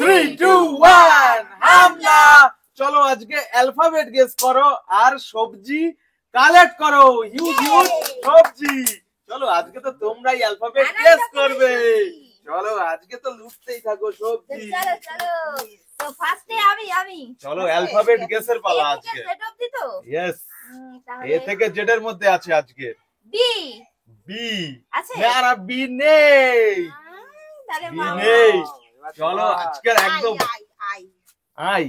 3 2 1 হামলা। চলো আজকে অ্যালফাবেট গেস করো আর সবজি কালেক্ট করো। হিউজ হিউজ সবজি। চলো আজকে তো তোমরাই অ্যালফাবেট গেস করবে। চলো আজকে তো লুটতেই থাকো সবজি। চলো চলো তো ফার্স্টে আমি চলো অ্যালফাবেট গেসের পালা আজকে। সেট অবধি তো ইয়েস, তাহলে এ থেকে জেড এর মধ্যে আছে আজকে। বি বি আছে না, বি নেই, তাহলে বি মামা নেই। চলো আজকে একদম আই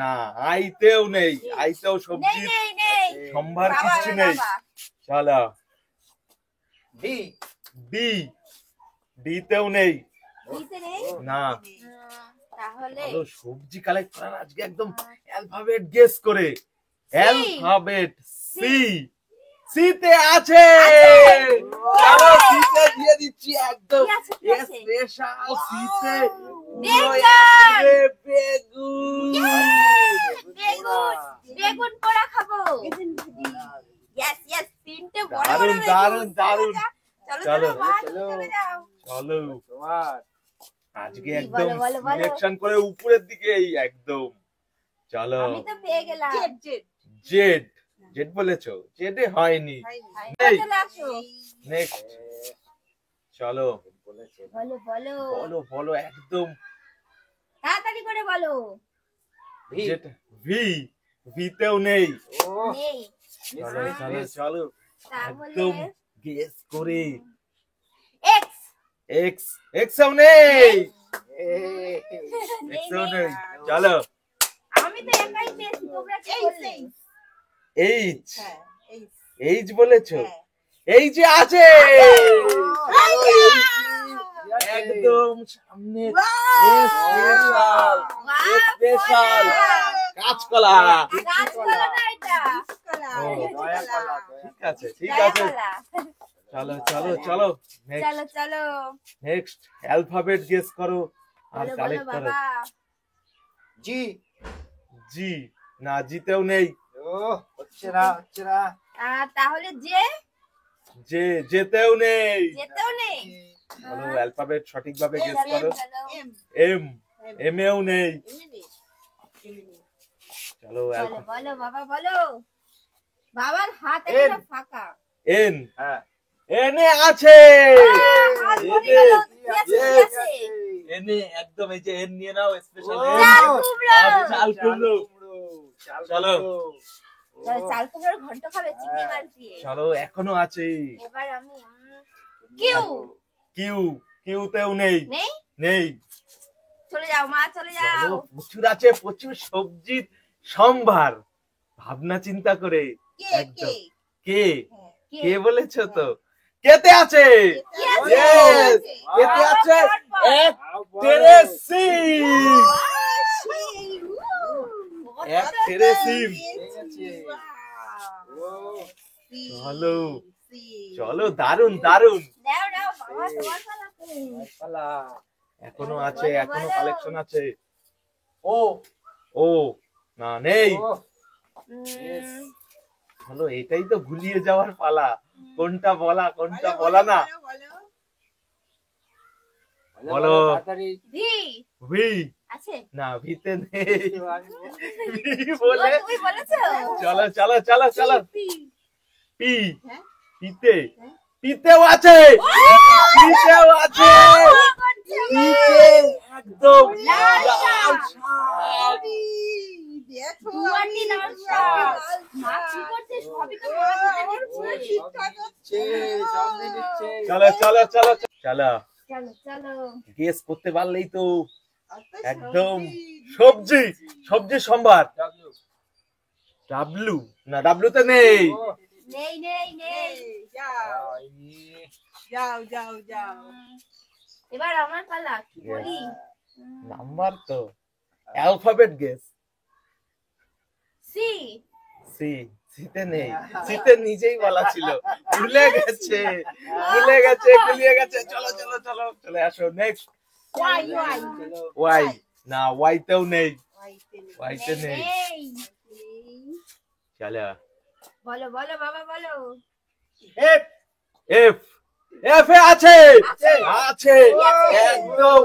না, আইতেও নেই, আইতেও নেই সবজি নেই নেই সম্ভার বাবা, কিছু নেই। বাবা। চলো বি ডি, ডিতেও নেই দিতে নেই না। তাহলে চলো সবজি কালেক্ট করার আজকে একদম অ্যালফাবেট গেস করে। অ্যালফাবেট সি, সি তে আছে। চলো সি তে দিয়ে দিচ্ছি একদম কি আছে, কি আছে? স্পেশাল সি তে বেগুন। বেগুন। বেগুন বেগুন পোড়া খাবো। ইয়েস ইয়েস তিনটে বড় বড় দারুন বেগুন। দারুন দারুন। চলো চলো, চলো মা, চলো। চলে যাও। চলো তোমার আজকে কি একদম বলো, বলো, বলো। সিলেকশন করে উপরের দিকে একদম। চলো আমি তো পেয়ে গেলাম জেড, জেড বলেছো, জেডে হয়নি। এই চলে আসো নেক্সট চলো বলেছে বলো বলো বলো বলো একদম তাড়াতাড়ি করে বলো। ভি যেটা ভি, ভিতেও নেই। ও নেই চলো চলো চলো তাহলে একদম গেস করে। এক্স এক্স, এক্সও নেই, নেই এক্সও নেই। নেই। চলো আমি তো একাই পেয়েছি তোমরা কি বললে? এইচ, এইচ বলেছো, এই যে আছে একদম সামনে। স্পেশাল স্পেশাল কাঁচকলা। গাছপালা না এটা ও, দয়া কলা ঠিক আছে ঠিক আছে। গাছপালা। চলো চলো চলো চলো চলো নেক্সট অ্যালফাবেট গেস করো আর বলো বলো কালেক্ট করো। বাবা। জি জি না, জিতেও নেই। ও হচ্ছে না তাহলে যে যে, যেতেও নেই। যেতেও নেই। বলো অ্যালফাবেট সঠিকভাবে গেস চলো, করো। চলো। এম, এমএও নেই। চলো বলো বলো বাবা বলো। বাবার হাত এন। একটা ফাঁকা। এন, হ্যাঁ এনে আছে। হাত ভরে এনে, গেল। কি আছে, কি yes, আছে? এনে একদম এই যে এন নিয়ে নাও স্পেশাল ও, এন। চাল কুমড়ো। চাল কুমড়ো। চাল চলো। চলো, চাল কুমড়োর ঘন্ট খাবে চিংড়ি মাছ দিয়ে। চলো এখনো আছে। এবার আমি কিউ কিউ, কিউতেও নেই, নেই নেই। চলে যাও মা চলে যাও। চলো প্রচুর আছে, প্রচুর সবজির সম্ভার। ভাবনা চিন্তা করে একদম। কে, কে? কে বলেছো তো? কেতে আছে। কি আছে? Yes, কেতে আছে এক টেরেসি। এক টেরেসিম। চলো চলো দারুন দারুন। নাও নাও বাবা তোমার পালা তো। পালা এখনো আছে, বলো, এখনো বলো। কালেকশন আছে। ও ও না, নেই। ও উম, বলো এটাই তো ভুলিয়ে যাওয়ার পালা, কোনটা বলা কোনটা বলা না। বলো। তাড়াতাড়ি ভি ভি আছে না, ভিতে নেই। ভি ও, বলে তুমি বলেছো চলো চলো চলো চলো। পি। পি, হ্যাঁ? পিতে, পিতেও আছে, পিতেও আছে। পিতে একদম লাল লাল শাক। শাক। দুয়ারটি লাল শাক। মা কি করছে? সবই তো মা করে দিচ্ছে। সামনে নিচ্ছে চলো চলো চলো চলো চলো চলো গেস করতে পারলেই তো একদম সবজি, সবজি সম্ভার। ডাব্লু না, ডাব্লুতে নেই। নেই নেই নেই। এবার আমার পালা কি বলি? নাম্বার তো অ্যালফাবেট গেস। সি সি, সিতে নেই, সিতে নিজেই বলা ছিল, ভুলে গেছে ভুলে গেছে, গুলিয়ে গেছে। চলো চলো চলো চলে আসো নেক্সট। ওয়াই ওয়াই ওয়াই না, ওয়াইতেও নেই, ওয়াইতে নেই। নেই। চলো বলো বলো বাবা বলো। এফ এফ, এফ এ আছে, আছে। আছে আছে। একদম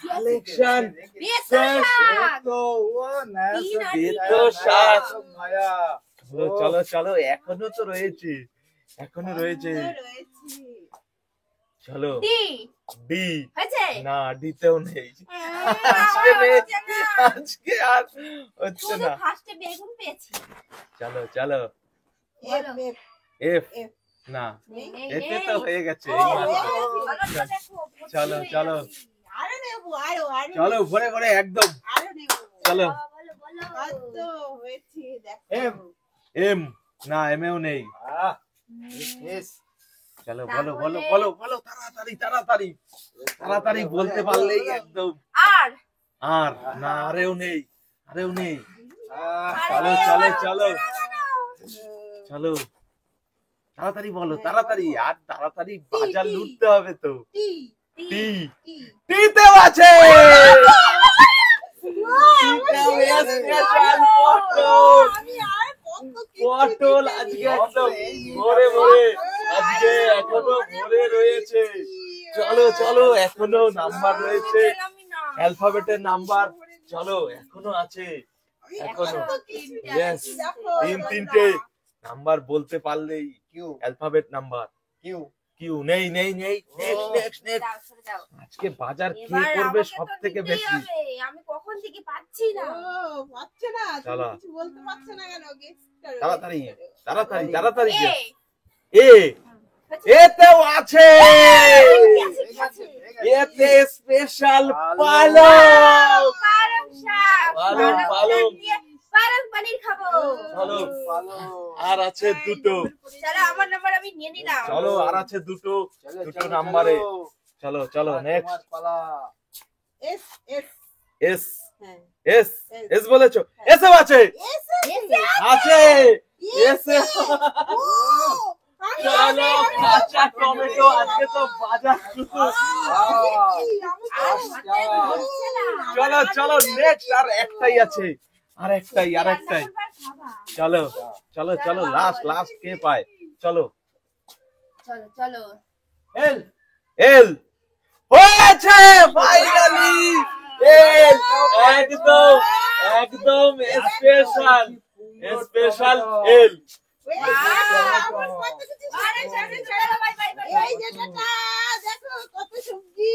কালেকশন বেতো শাক। তো ও না তিন আর বেতো শাক। ভাইয়া চলো চলো চলো এখনো তো রয়েছে, এখনো রয়েছে। চলো ডি ডি, হয়েছে? না ডিতেও নেই, আজকে নেই, আজকে আর হচ্ছে শুধু না। ফার্স্টে বেগুন পেয়েছি। চলো চলো বলো। এফ, না এই, এতে এই। তো হয়ে গেছে ও, এই মাত্র। কালারটা দেখো, ভর্তি চলো, হয়ে চলো। গেছে। আরো নেবো আরো আরো চলো ভরে ভরে একদম। আরো নেবো চলো বলো, বলো। কত হয়েছে দেখো এম। এম, না এমেও নেই। আহ ইস চলো তাহলে- বলো বলো বলো বলো তাড়াতাড়ি তাড়াতাড়ি তাড়াতাড়ি বলতে পারলেই একদম। আর আর না আরেও নেই, আরেও নেই। আরে, চলো চলো বলো, চলো বলো। চলো তাড়াতাড়ি বলো তাড়াতাড়ি, আর তাড়াতাড়ি বাজার লুটতে হবে তো। টি টি, টি টিতেও আছে। টিতেও স্পেশাল পটল, আমি আর কত কিছু পটল আজকে একদম ভরে ভরে, আজকে এখনো ভরে রয়েছে। চলো চলো এখনো নাম্বার রয়েছে, আমি না। অ্যালফাবেটের নাম্বার। চলো এখনো আছে, এখনো। Yes, তিনটে নাম্বার বলতে পারলেই Q alphabet number. Q Q নেই নেই নেই, নেক্সট নেক্সট নেক্সট। দাও, সরে দাও। আজকে বাজার কে এবার করবে আমাকে সব তো থেকে নিতেই বেশি? হবে। আমি কখন থেকে পাচ্ছি না। ও পাচ্ছে না তুমি চলো। কিছু বলতে পারছো না কেন গেস করো তাড়াতাড়ি guess করো। তাড়াতাড়ি তাড়াতাড়ি এ, এ, এতেও আছে। গেছে। এতে স্পেশাল পালং। পালং। পালং শাক। পালং, পালং পালং। শাক দিয়ে পালং পনির খাবো। চলো ভালো আর আছে দুটো। চলো, আমার নাম্বার আমি নিয়ে নিলাম। চলো আর আছে দুটো, চলো দুটো চলো নাম্বারে। চলো। চলো চলো নেক্সট। তোমার পালা এস এস এস, হ্যাঁ এস, এস বলেছো? এসও আছে, এস এসে আছে এসে। ও আমি চলো কাঁচা টমেটো, আজকে তো বাজার শুরু। আর মাথায় ধরছে না। চলো চলো নেক্সট, আর একটাই আছে, আর একটাই আর একটাই। নাম্বার খাবা। চলো চলো চলো লাস্ট লাস্ট কে পায়? চলো চলো চলো। এল এল হয়েছে ফাইনালি। এল একদম একদম স্পেশাল, স্পেশাল এল। আরে চলো চলো, বাই বাই বাই। এই যে টাটা দেখো কত সবজি